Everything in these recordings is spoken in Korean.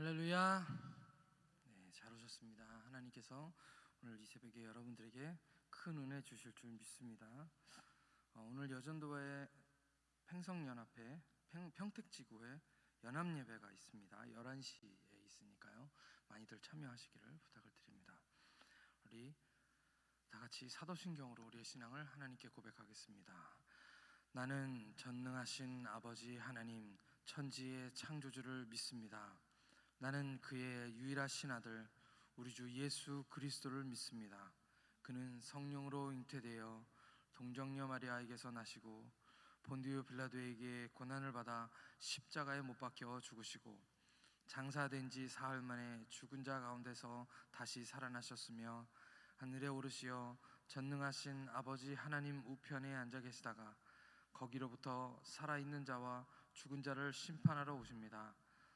할렐루야. 네, 잘 오셨습니다. 하나님께서 오늘 이 새벽에 여러분들에게 큰 은혜 주실 줄 믿습니다. 오늘 여전도회 팽성연합회 평택지구에 연합예배가 있습니다. 11시에 있으니까요, 많이들 참여하시기를 부탁을 드립니다. 우리 다같이 사도신경으로 우리의 신앙을 하나님께 고백하겠습니다. 나는 전능하신 아버지 하나님, 천지의 창조주를 믿습니다. 나는 그의 유일하신 아들 우리 주 예수 그리스도를 믿습니다. 그는 성령으로 잉태되어 동정녀 마리아에게서 나시고 본디오 빌라도에게 고난을 받아 십자가에 못 박혀 죽으시고 장사된 지 사흘 만에 죽은 자 가운데서 다시 살아나셨으며 하늘에 오르시어 전능하신 아버지 하나님 우편에 앉아 계시다가 거기로부터 살아있는 자와 죽은 자를 심판하러 오십니다.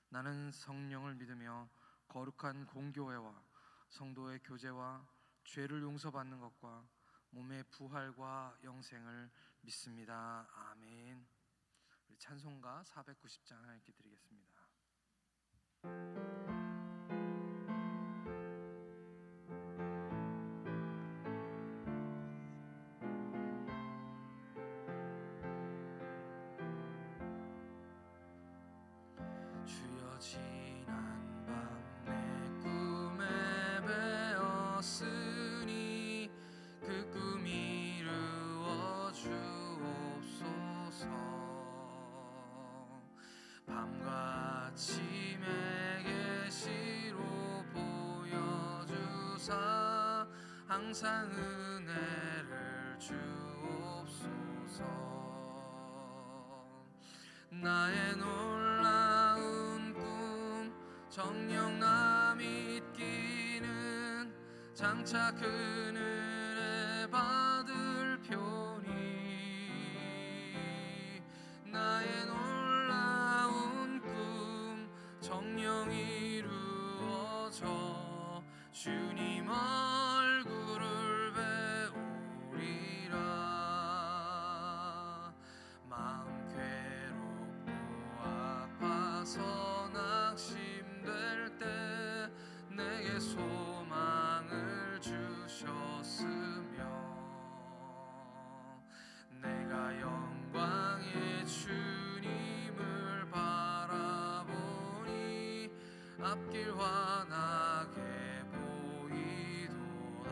나는 성령을 믿으며 거룩한 공교회와 성도의 교제와 죄를 용서받는 것과 몸의 부활과 영생을 믿습니다. 아멘. 우리 찬송가 490장 하나님께 드리겠습니다. 주여 지난 밤 내 꿈에 배었으니 그 꿈 이루어 주옵소서. 밤과 아침에 계시로 보여주사 항상 은혜를 주옵소서. 나의 놀라운 꿈 정녕 나 믿기는 장차 그 은혜 받을 표니. 나의 놀라운 꿈 정녕 이루어져 주님 얼굴을 배우리라. 마음 괴롭고 아파서 낙심될 때 내게 소망을 주셨으며 내가 영광의 주님을 바라보니 앞길 환하게 보이도다.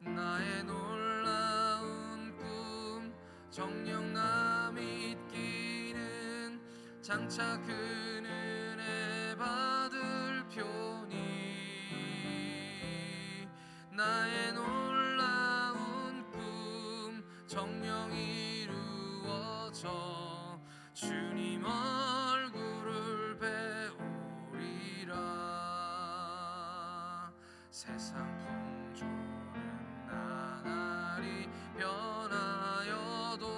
나의 놀라운 꿈 정녕 나 믿기는 장차 그 은혜 받을 표니. 나의 놀라운 꿈 정녕 이루어져 주님 얼굴을 배우리라. 세상 풍조는 나날이 변하여도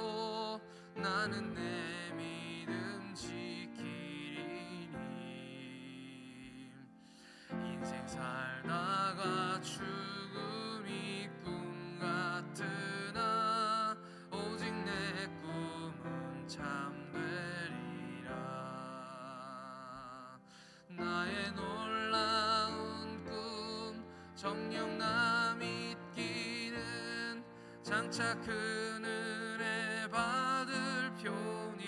나는 내 믿음 지키리니. 인생 살다가 죽음이 꿈 같으나 오직 내 꿈은 참되리라. 나의 놀라운 꿈 정녕 나 믿기는 장차 그 은혜 받을 표니.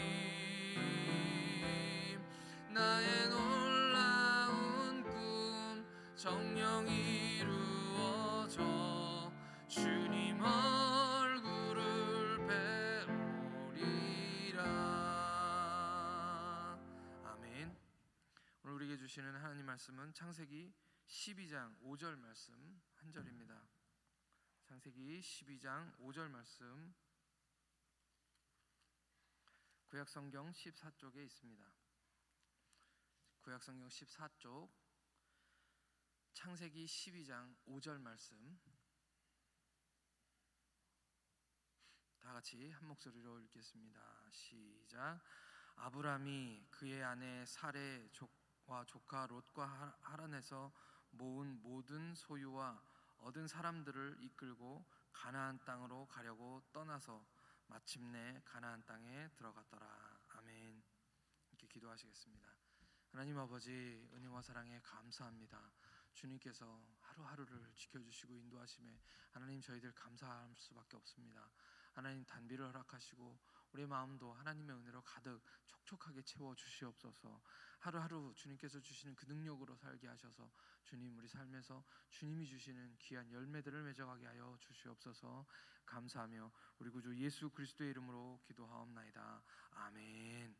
나의 놀라운 꿈 정녕 이루어져 주님 얼굴을 배우리라. 아멘. 오늘 우리에게 주시는 하나님 말씀은 창세기 12장 5절 말씀 한 절입니다. 창세기 12장 5절 말씀, 구약성경 14쪽에 있습니다. 구약성경 14쪽 창세기 12장 5절 말씀, 다같이 한 목소리로 읽겠습니다. 시작. 아브람이 그의 아내 사레와 조카 롯과 하란에서 모은 모든 소유와 얻은 사람들을 이끌고 가나안 땅으로 가려고 떠나서 마침내 가나안 땅에 들어갔더라. 아멘. 이렇게 기도하시겠습니다. 하나님 아버지, 은혜와 사랑에 감사합니다. 주님께서 하루하루를 지켜주시고 인도하심에 하나님, 저희들 감사할 수밖에 없습니다. 하나님, 단비를 허락하시고 우리의 마음도 하나님의 은혜로 가득 촉촉하게 채워주시옵소서. 하루하루 주님께서 주시는 그 능력으로 살게 하셔서 주님, 우리 삶에서 주님이 주시는 귀한 열매들을 맺어가게 하여 주시옵소서. 감사하며 우리 구주 예수 그리스도의 이름으로 기도하옵나이다. 아멘.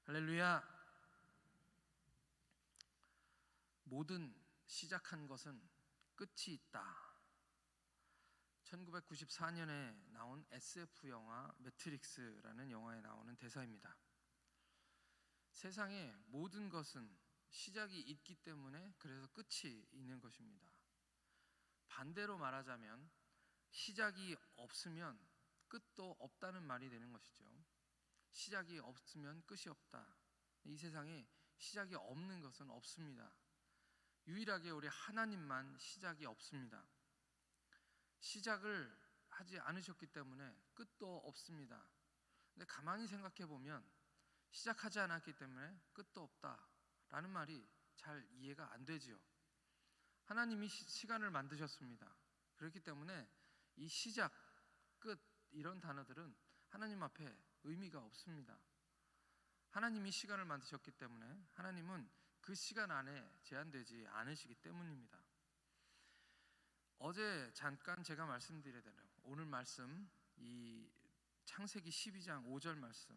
할렐루야. 모든 시작한 것은 끝이 있다. 1994년에 나온 SF 영화 매트릭스라는 영화에 나오는 대사입니다. 세상의 모든 것은 시작이 있기 때문에 그래서 끝이 있는 것입니다. 반대로 말하자면 시작이 없으면 끝도 없다는 말이 되는 것이죠. 시작이 없으면 끝이 없다. 이 세상에 시작이 없는 것은 없습니다. 유일하게 우리 하나님만 시작이 없습니다. 시작을 하지 않으셨기 때문에 끝도 없습니다. 근데 가만히 생각해 보면 시작하지 않았기 때문에 끝도 없다라는 말이 잘 이해가 안 되지요. 하나님이 시간을 만드셨습니다. 그렇기 때문에 이 시작, 끝 이런 단어들은 하나님 앞에 의미가 없습니다. 하나님이 시간을 만드셨기 때문에 하나님은 그 시간 안에 제한되지 않으시기 때문입니다. 어제 잠깐 제가 말씀드린 대로 오늘 말씀, 이 창세기 12장 5절 말씀,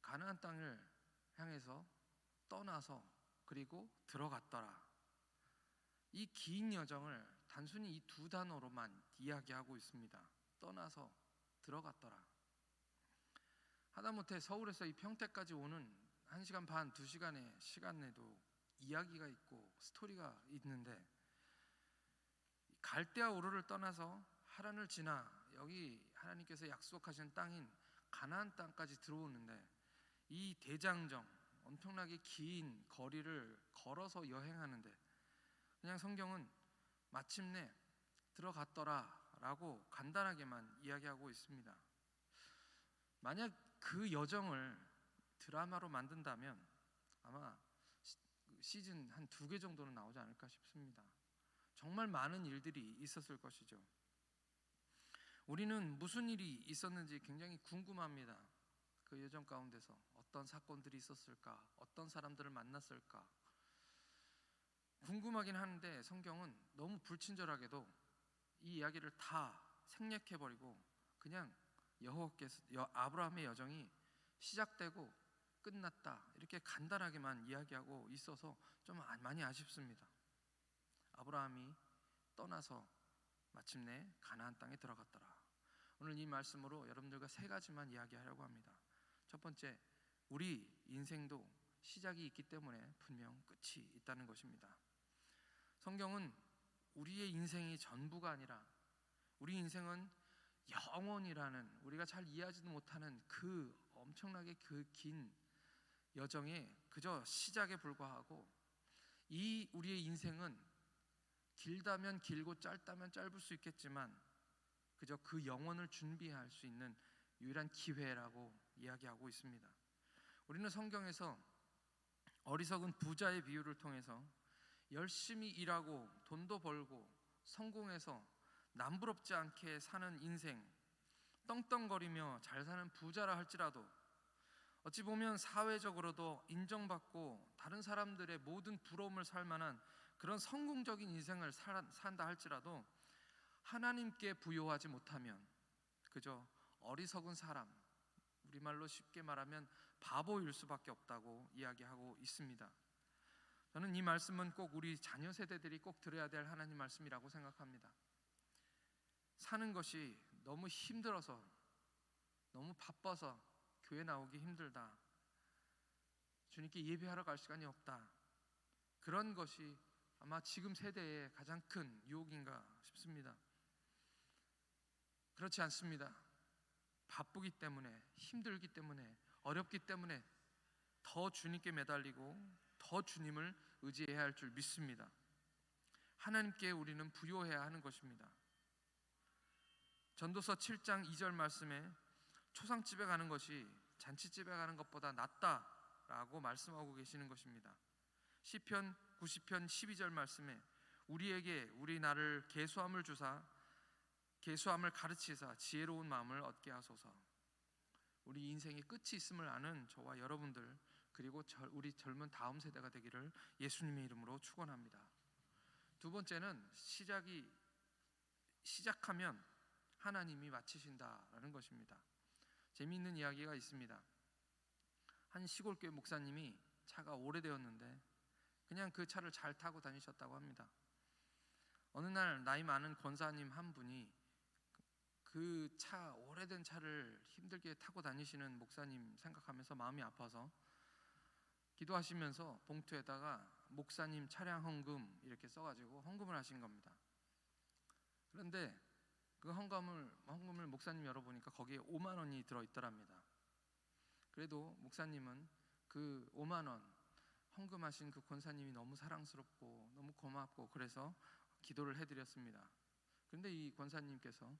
가나안 땅을 향해서 떠나서 그리고 들어갔더라. 이 긴 여정을 단순히 이 두 단어로만 이야기하고 있습니다. 떠나서 들어갔더라. 하다못해 서울에서 이 평택까지 오는 1시간 반, 2시간의 시간 내도 이야기가 있고 스토리가 있는데, 갈대아 우르를 떠나서 하란을 지나 여기 하나님께서 약속하신 땅인 가나안 땅까지 들어오는데, 이 대장정, 엄청나게 긴 거리를 걸어서 여행하는데 그냥 성경은 마침내 들어갔더라 라고 간단하게만 이야기하고 있습니다. 만약 그 여정을 드라마로 만든다면 아마 시즌 한 2개 정도는 나오지 않을까 싶습니다. 정말 많은 일들이 있었을 것이죠. 우리는 무슨 일이 있었는지 굉장히 궁금합니다. 그 여정 가운데서 어떤 사건들이 있었을까? 어떤 사람들을 만났을까? 궁금하긴 하는데 성경은 너무 불친절하게도 이 이야기를 다 생략해버리고 그냥 여호와께서 아브라함의 여정이 시작되고 끝났다 이렇게 간단하게만 이야기하고 있어서 좀 많이 아쉽습니다. 아브라함이 떠나서 마침내 가나안 땅에 들어갔더라. 오늘 이 말씀으로 여러분들과 3가지만 이야기하려고 합니다. 첫 번째, 우리 인생도 시작이 있기 때문에 분명 끝이 있다는 것입니다. 성경은 우리의 인생이 전부가 아니라 우리 인생은 영원이라는, 우리가 잘 이해하지도 못하는 그 엄청나게 그 긴 여정의 그저 시작에 불과하고, 이 우리의 인생은 길다면 길고 짧다면 짧을 수 있겠지만 그저 그 영혼을 준비할 수 있는 유일한 기회라고 이야기하고 있습니다. 우리는 성경에서 어리석은 부자의 비유를 통해서 열심히 일하고 돈도 벌고 성공해서 남부럽지 않게 사는 인생, 떵떵거리며 잘 사는 부자라 할지라도 어찌 보면 사회적으로도 인정받고 다른 사람들의 모든 부러움을 살 만한 그런 성공적인 인생을 산다 할지라도 하나님께 부요하지 못하면 그저 어리석은 사람, 우리말로 쉽게 말하면 바보일 수밖에 없다고 이야기하고 있습니다. 저는 이 말씀은 꼭 우리 자녀 세대들이 꼭 들어야 될 하나님 말씀이라고 생각합니다. 사는 것이 너무 힘들어서, 너무 바빠서 교회 나오기 힘들다, 주님께 예배하러 갈 시간이 없다, 그런 것이 아마 지금 세대의 가장 큰 유혹인가 싶습니다. 그렇지 않습니다. 바쁘기 때문에, 힘들기 때문에, 어렵기 때문에 더 주님께 매달리고 더 주님을 의지해야 할 줄 믿습니다. 하나님께 우리는 부요해야 하는 것입니다. 전도서 7장 2절 말씀에 초상집에 가는 것이 잔치집에 가는 것보다 낫다 라고 말씀하고 계시는 것입니다. 시편 90편 12절 말씀에 우리에게 우리 나를 계수함을 주사 계수함을 가르치사 지혜로운 마음을 얻게 하소서. 우리 인생의 끝이 있음을 아는 저와 여러분들, 그리고 우리 젊은 다음 세대가 되기를 예수님의 이름으로 축원합니다. 두 번째는 시작하면 하나님이 마치신다라는 것입니다. 재미있는 이야기가 있습니다. 한 시골교회 목사님이 차가 오래되었는데 그냥 그 차를 잘 타고 다니셨다고 합니다. 어느 날 나이 많은 권사님 한 분이 그 오래된 차를 힘들게 타고 다니시는 목사님 생각하면서 마음이 아파서 기도하시면서 봉투에다가 목사님 차량 헌금 이렇게 써가지고 헌금을 하신 겁니다. 그런데 그 헌금을 목사님 열어보니까 거기에 5만 원이 들어있더랍니다. 그래도 목사님은 그 5만 원 헌금하신 그 권사님이 너무 사랑스럽고 너무 고맙고 그래서 기도를 해드렸습니다. 그런데 이 권사님께서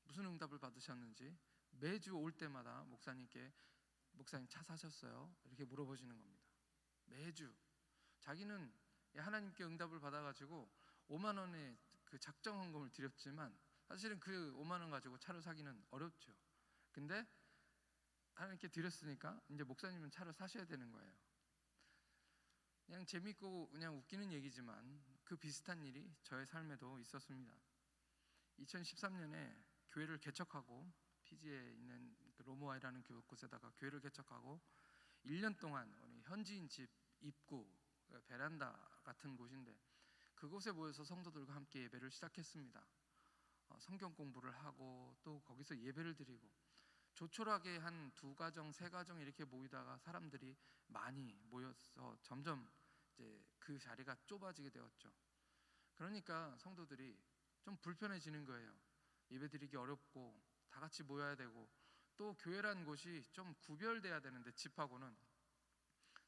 무슨 응답을 받으셨는지 매주 올 때마다 목사님께 목사님 차 사셨어요? 이렇게 물어보시는 겁니다. 매주 자기는 하나님께 응답을 받아가지고 5만 원의 그 작정 헌금을 드렸지만 사실은 그 5만 원 가지고 차를 사기는 어렵죠. 근데 하나님께 드렸으니까 이제 목사님은 차를 사셔야 되는 거예요. 그냥 재밌고 그냥 웃기는 얘기지만 그 비슷한 일이 저의 삶에도 있었습니다. 2013년에 교회를 개척하고 피지에 있는 그 로모아이라는 곳에다가 교회를 개척하고 1년 동안 우리 현지인 집 입구 베란다 같은 곳인데 그곳에 모여서 성도들과 함께 예배를 시작했습니다. 성경 공부를 하고 또 거기서 예배를 드리고 조촐하게 한 2가정, 3가정 이렇게 모이다가 사람들이 많이 모여서 점점 이제 그 자리가 좁아지게 되었죠. 그러니까 성도들이 좀 불편해지는 거예요. 예배드리기 어렵고 다 같이 모여야 되고 또 교회라는 곳이 좀 구별돼야 되는데 집하고는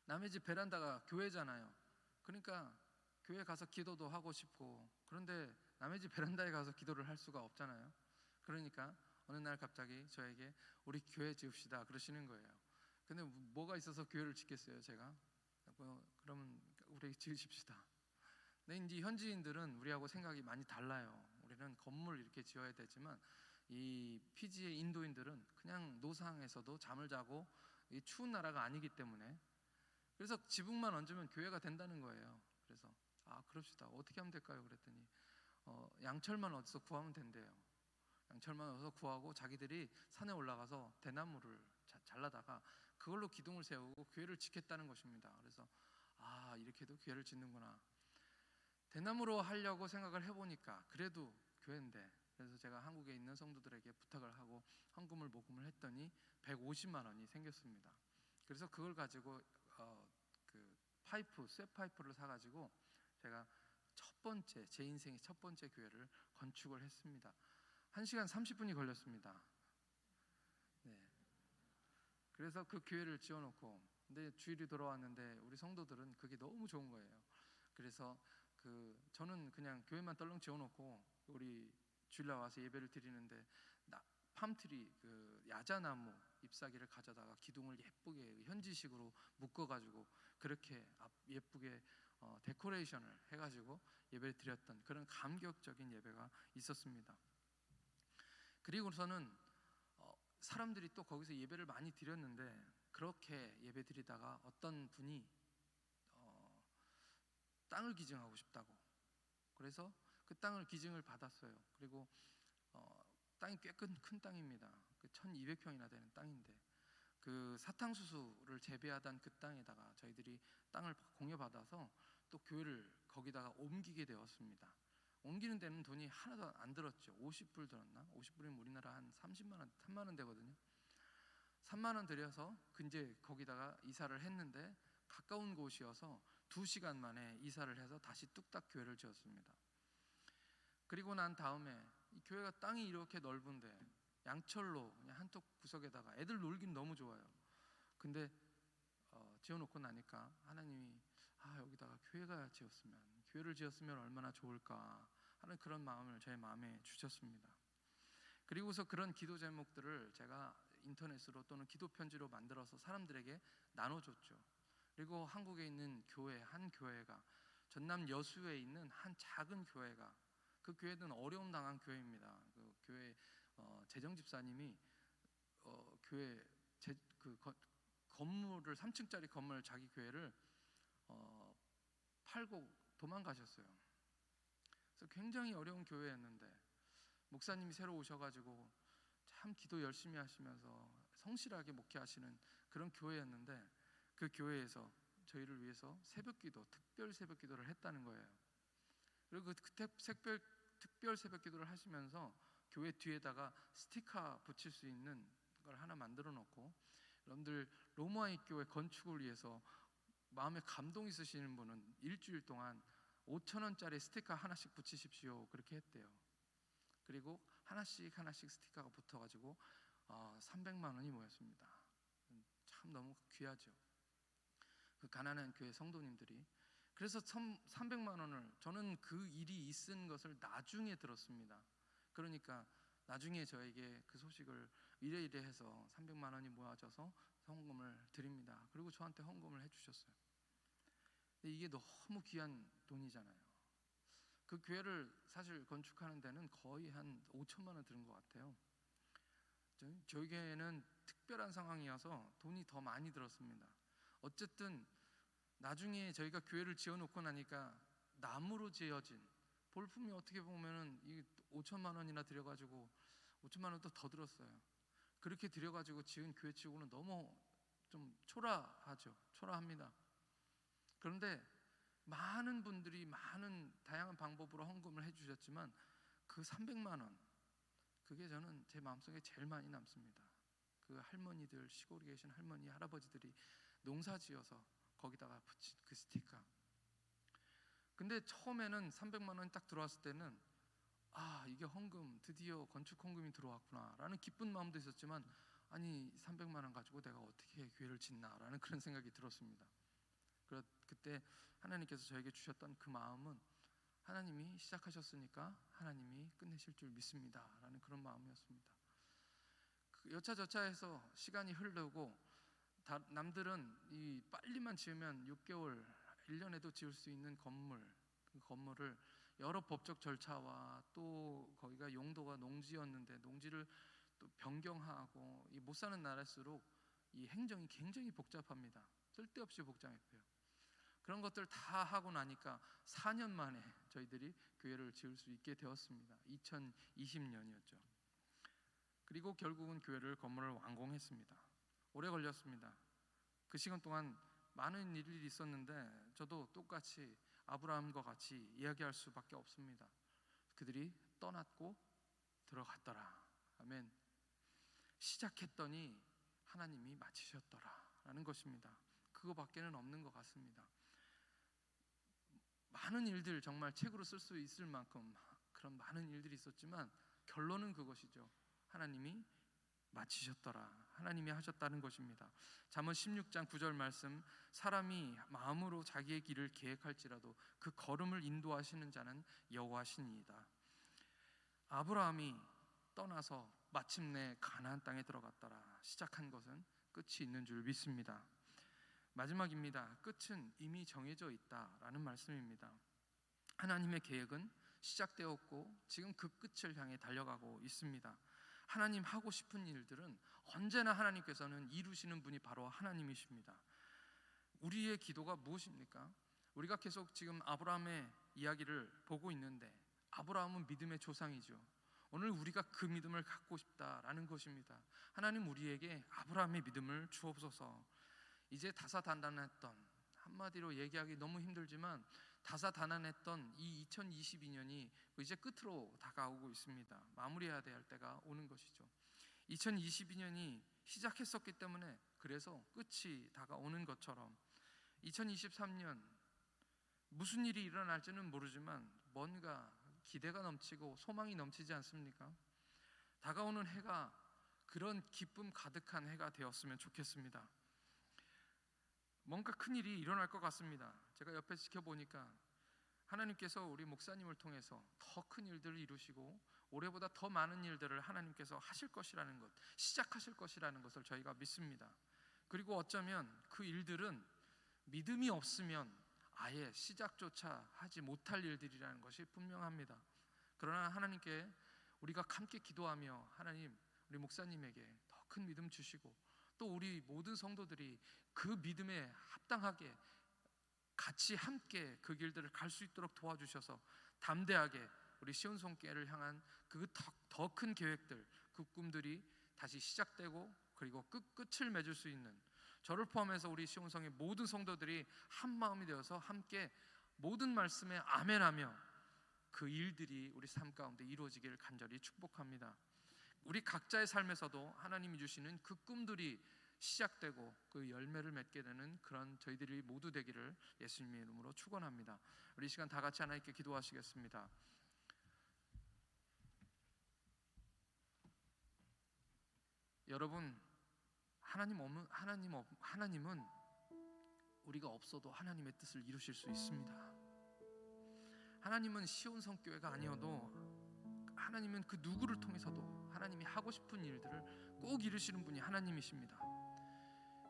남의 집 베란다가 교회잖아요. 그러니까 교회 가서 기도도 하고 싶고 그런데 남의 집 베란다에 가서 기도를 할 수가 없잖아요. 그러니까 어느 날 갑자기 저에게 우리 교회 지읍시다 그러시는 거예요. 근데 뭐가 있어서 교회를 짓겠어요 제가? 그러면 우리 지으십시다. 근데 이제 현지인들은 우리하고 생각이 많이 달라요. 우리는 건물 이렇게 지어야 되지만 이 피지의 인도인들은 그냥 노상에서도 잠을 자고 이 추운 나라가 아니기 때문에 그래서 지붕만 얹으면 교회가 된다는 거예요. 그래서 그럽시다. 어떻게 하면 될까요? 그랬더니 양철만 어디서 구하면 된대요. 양철만 어디서 구하고 자기들이 산에 올라가서 대나무를 잘라다가 그걸로 기둥을 세우고 교회를 짓겠다는 것입니다. 그래서 이렇게도 교회를 짓는구나. 대나무로 하려고 생각을 해보니까 그래도 교회인데 그래서 제가 한국에 있는 성도들에게 부탁을 하고 헌금을 모금을 했더니 150만 원이 생겼습니다. 그래서 그걸 가지고 그 쇠 파이프를 사가지고 제가 제 인생의 첫 번째 교회를 건축을 했습니다. 1시간 30분이 걸렸습니다. 네. 그래서 그 교회를 지어놓고 근데 주일이 돌아왔는데 우리 성도들은 그게 너무 좋은 거예요. 그래서 저는 그냥 교회만 떨렁 지어놓고 우리 주일날 와서 예배를 드리는데 팜트리 야자나무 잎사귀를 가져다가 기둥을 예쁘게 현지식으로 묶어가지고 그렇게 예쁘게 데코레이션을 해가지고 예배를 드렸던 그런 감격적인 예배가 있었습니다. 그리고서는 사람들이 또 거기서 예배를 많이 드렸는데 그렇게 예배 드리다가 어떤 분이 땅을 기증하고 싶다고 그래서 그 땅을 기증을 받았어요. 그리고 땅이 꽤 큰 땅입니다. 1200평이나 되는 땅인데 그 사탕수수를 재배하던 그 땅에다가 저희들이 땅을 공여받아서 또 교회를 거기다가 옮기게 되었습니다. 옮기는 데는 돈이 하나도 안 들었죠. 50불 들었나? 50불이면 우리나라 한 30만 원, 3만 원 되거든요. 3만 원 들여서 이제 거기다가 이사를 했는데 가까운 곳이어서 2시간 만에 이사를 해서 다시 뚝딱 교회를 지었습니다. 그리고 난 다음에 이 교회가 땅이 이렇게 넓은데 양철로 그냥 한쪽 구석에다가 애들 놀긴 너무 좋아요. 근데 지어놓고 나니까 하나님이 여기다가 교회를 지었으면 얼마나 좋을까 하는 그런 마음을 제 마음에 주셨습니다. 그리고서 그런 기도 제목들을 제가 인터넷으로 또는 기도 편지로 만들어서 사람들에게 나눠줬죠. 그리고 한국에 있는 한 교회가 전남 여수에 있는 한 작은 교회가, 그 교회는 어려움 당한 교회입니다. 그 교회 재정 집사님이 교회 건물을 3층짜리 건물 자기 교회를 팔고 도망가셨어요. 그래서 굉장히 어려운 교회였는데 목사님이 새로 오셔가지고 참 기도 열심히 하시면서 성실하게 목회하시는 그런 교회였는데, 그 교회에서 저희를 위해서 새벽기도, 특별 새벽기도를 했다는 거예요. 그리고 특별 새벽기도를 하시면서 교회 뒤에다가 스티커 붙일 수 있는 걸 하나 만들어 놓고, 여러분들 로마의 교회 건축을 위해서 마음에 감동 있으시는 분은 일주일 동안 5,000원짜리 스티커 하나씩 붙이십시오, 그렇게 했대요. 그리고 하나씩 스티커가 붙어가지고 300만 원이 모였습니다. 참 너무 귀하죠. 그 가난한 교회 성도님들이. 그래서 300만 원을, 저는 그 일이 있은 것을 나중에 들었습니다. 그러니까 나중에 저에게 그 소식을 이래 해서 300만 원이 모아져서 헌금을 드립니다. 그리고 저한테 헌금을 해주셨어요. 근데 이게 너무 귀한 돈이잖아요. 그 교회를 사실 건축하는 데는 거의 한 5천만 원 드는 것 같아요. 저희 교회는 특별한 상황이어서 돈이 더 많이 들었습니다. 어쨌든 나중에 저희가 교회를 지어놓고 나니까 나무로 지어진, 볼품이 어떻게 보면은 이 5천만 원이나 들여가지고 5천만 원도 더 들었어요. 그렇게 들여가지고 지은 교회 치고는 너무 좀 초라합니다. 그런데 많은 분들이 많은 다양한 방법으로 헌금을 해주셨지만 그 300만 원, 그게 저는 제 마음속에 제일 많이 남습니다. 그 할머니들, 시골에 계신 할머니, 할아버지들이 농사지어서 거기다가 붙인 그 스티커. 근데 처음에는 300만 원이 딱 들어왔을 때는 이게 헌금, 드디어 건축 헌금이 들어왔구나 라는 기쁜 마음도 있었지만, 아니 300만 원 가지고 내가 어떻게 교회를 짓나 라는 그런 생각이 들었습니다. 그때 하나님께서 저에게 주셨던 그 마음은, 하나님이 시작하셨으니까 하나님이 끝내실 줄 믿습니다 라는 그런 마음이었습니다. 여차저차해서 시간이 흐르고, 남들은 이 빨리만 지으면 6개월, 1년에도 지을 수 있는 그 건물을 여러 법적 절차와 또 거기가 용도가 농지였는데 농지를 또 변경하고, 이 못 사는 나라일수록 이 행정이 굉장히 복잡합니다. 쓸데없이 복잡해요. 그런 것들 다 하고 나니까 4년 만에 저희들이 교회를 지을 수 있게 되었습니다. 2020년이었죠. 그리고 결국은 건물을 완공했습니다. 오래 걸렸습니다. 그 시간 동안 많은 일이 있었는데 저도 똑같이 아브라함과 같이 이야기할 수밖에 없습니다. 그들이 떠났고 들어갔더라. 아멘. 시작했더니 하나님이 마치셨더라 라는 것입니다. 그거밖에는 없는 것 같습니다. 많은 일들, 정말 책으로 쓸 수 있을 만큼 그런 많은 일들이 있었지만 결론은 그것이죠. 하나님이 마치셨더라, 하나님이 하셨다는 것입니다. 잠언 16장 9절 말씀, 사람이 마음으로 자기의 길을 계획할지라도 그 걸음을 인도하시는 자는 여호와시니이다. 아브라함이 떠나서 마침내 가나안 땅에 들어갔더라. 시작한 것은 끝이 있는 줄 믿습니다. 마지막입니다. 끝은 이미 정해져 있다라는 말씀입니다. 하나님의 계획은 시작되었고 지금 그 끝을 향해 달려가고 있습니다. 하나님 하고 싶은 일들은 언제나 하나님께서는 이루시는 분이 바로 하나님이십니다. 우리의 기도가 무엇입니까? 우리가 계속 지금 아브라함의 이야기를 보고 있는데, 아브라함은 믿음의 조상이죠. 오늘 우리가 그 믿음을 갖고 싶다라는 것입니다. 하나님 우리에게 아브라함의 믿음을 주옵소서. 이제 다사다난했던, 한마디로 얘기하기 너무 힘들지만 다사다난했던 이 2022년이 이제 끝으로 다가오고 있습니다. 마무리해야 될 때가 오는 것이죠. 2022년이 시작했었기 때문에 그래서 끝이 다가오는 것처럼 2023년 무슨 일이 일어날지는 모르지만 뭔가 기대가 넘치고 소망이 넘치지 않습니까? 다가오는 해가 그런 기쁨 가득한 해가 되었으면 좋겠습니다. 뭔가 큰일이 일어날 것 같습니다. 제가 옆에 지켜보니까 하나님께서 우리 목사님을 통해서 더 큰 일들을 이루시고 올해보다 더 많은 일들을 하나님께서 하실 것이라는 것, 시작하실 것이라는 것을 저희가 믿습니다. 그리고 어쩌면 그 일들은 믿음이 없으면 아예 시작조차 하지 못할 일들이라는 것이 분명합니다. 그러나 하나님께 우리가 함께 기도하며 하나님 우리 목사님에게 더 큰 믿음 주시고 또 우리 모든 성도들이 그 믿음에 합당하게 같이 함께 그 길들을 갈 수 있도록 도와주셔서 담대하게 우리 시온성교회를 향한 그 더 큰 계획들, 그 꿈들이 다시 시작되고 그리고 끝을 맺을 수 있는, 저를 포함해서 우리 시온성의 모든 성도들이 한 마음이 되어서 함께 모든 말씀에 아멘하며 그 일들이 우리 삶 가운데 이루어지기를 간절히 축복합니다. 우리 각자의 삶에서도 하나님이 주시는 그 꿈들이 시작되고 그 열매를 맺게 되는 그런 저희들이 모두 되기를 예수님의 이름으로 축원합니다. 우리 이 시간 다 같이 하나님께 기도하시겠습니다. 여러분, 하나님은 우리가 없어도 하나님의 뜻을 이루실 수 있습니다. 하나님은 시온성교회가 아니어도 하나님은 그 누구를 통해서도 하나님이 하고 싶은 일들을 꼭 이루시는 분이 하나님이십니다.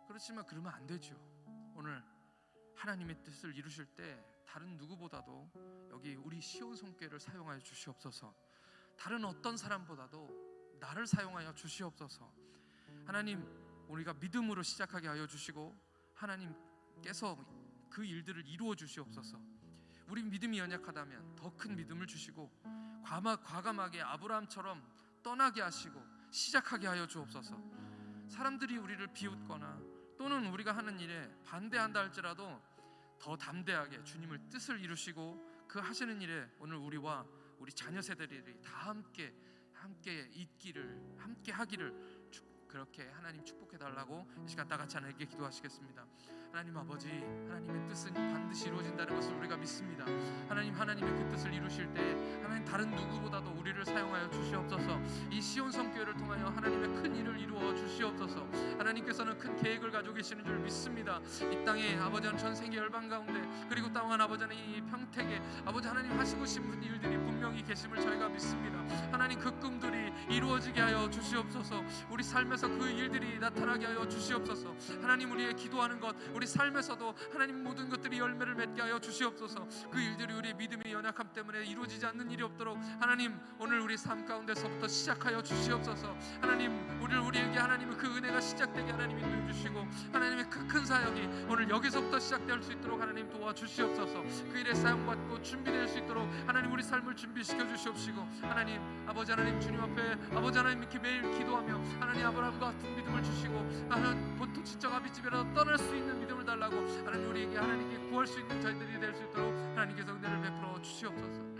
그렇지만 그러면 안 되죠. 오늘 하나님의 뜻을 이루실 때 다른 누구보다도 여기 우리 시온성교회를 사용하여 주시옵소서. 다른 어떤 사람보다도 나를 사용하여 주시옵소서. 하나님, 우리가 믿음으로 시작하게 하여 주시고 하나님께서 그 일들을 이루어 주시옵소서. 우리 믿음이 연약하다면 더 큰 믿음을 주시고 과감하게 아브라함처럼 떠나게 하시고 시작하게 하여 주옵소서. 사람들이 우리를 비웃거나 또는 우리가 하는 일에 반대한다 할지라도 더 담대하게 주님을 뜻을 이루시고 그 하시는 일에 오늘 우리와 우리 자녀 세대들이 다 함께 있기를, 함께 하기를 그렇게 하나님 축복해 달라고 이 시간 다 같이 하나님께 기도하시겠습니다. 하나님 아버지, 하나님의 뜻은 반드시 이루어진다는 것을 우리가 믿습니다. 하나님의 그 뜻을 이루실 때 하나님 다른 누구보다도 우리를 사용하여 주시옵소서. 이 시온성교회를 통하여 하나님의 큰 일을 이루어 주시옵소서. 하나님께서는 큰 계획을 가지고 계시는 줄 믿습니다. 이 땅에 아버지 하나님 전 세계 열방 가운데 그리고 땅한 아버지 하나님 이 평택에 아버지 하나님 하시고 싶은 일들이 분명히 계심을 저희가 믿습니다. 하나님 그 꿈들이 이루어지게 하여 주시옵소서. 우리 삶에서 그 일들이 나타나게 하여 주시옵소서. 하나님 우리의 기도하는 것, 우리 삶에서도 하나님 모든 것들이 열매를 맺게 하여 주시옵소서. 그 일들이 우리의 믿음의 연약함 때문에 이루어지지 않는 일이 없도록 하나님 오늘 우리 삶 가운데서부터 시작하여 주시옵소서. 하나님 우리에게 하나님의 그 은혜가 시작되게 하나님 인도해 주시고 하나님의 그 큰 사역이 오늘 여기서부터 시작될 수 있도록 하나님 도와주시옵소서. 그 일에 사용받고 준비될 수 있도록 하나님 우리 삶을 준비시켜 주시옵시고 하나님 아버지 하나님 주님 앞에 아버지 하나님 이렇게 매일 기도하며 하나님 아브라함과 같은 믿음을 주시고 하나님 보통 친척 아비집이라도 떠날 수 있는 믿음을 달라고 하나님 우리에게 하나님께 구할 수 있는 저희들이 될 수 있도록 하나님께서 은혜를 베풀어 주시옵소서.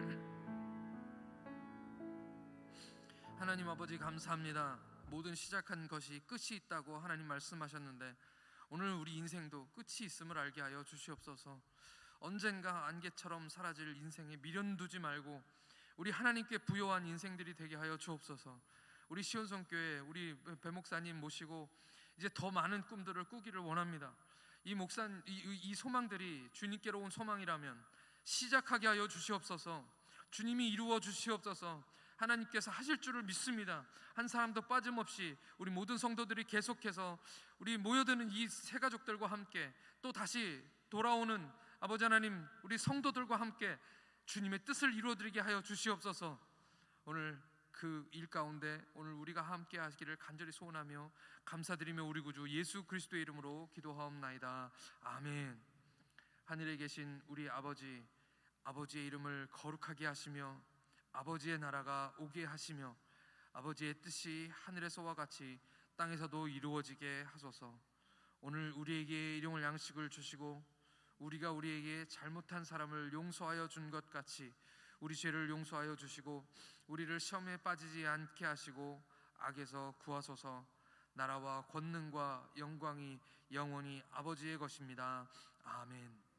하나님 아버지 감사합니다. 모든 시작한 것이 끝이 있다고 하나님 말씀하셨는데 오늘 우리 인생도 끝이 있음을 알게 하여 주시옵소서. 언젠가 안개처럼 사라질 인생에 미련 두지 말고 우리 하나님께 부요한 인생들이 되게 하여 주옵소서. 우리 시온성교회 우리 배목사님 모시고 이제 더 많은 꿈들을 꾸기를 원합니다. 이 소망들이 주님께로 온 소망이라면 시작하게 하여 주시옵소서. 주님이 이루어 주시옵소서. 하나님께서 하실 줄을 믿습니다. 한 사람도 빠짐없이 우리 모든 성도들이 계속해서 우리 모여드는 이 세 가족들과 함께 또 다시 돌아오는 아버지 하나님 우리 성도들과 함께 주님의 뜻을 이루어드리게 하여 주시옵소서. 오늘 그 일 가운데 오늘 우리가 함께 하시기를 간절히 소원하며 감사드리며 우리 구주 예수 그리스도의 이름으로 기도하옵나이다. 아멘. 하늘에 계신 우리 아버지의 이름을 거룩하게 하시며 아버지의 나라가 오게 하시며 아버지의 뜻이 하늘에서와 같이 땅에서도 이루어지게 하소서. 오늘 우리에게 일용할 양식을 주시고 우리가 우리에게 잘못한 사람을 용서하여 준 것 같이 우리 죄를 용서하여 주시고 우리를 시험에 빠지지 않게 하시고 악에서 구하소서. 나라와 권능과 영광이 영원히 아버지의 것입니다. 아멘.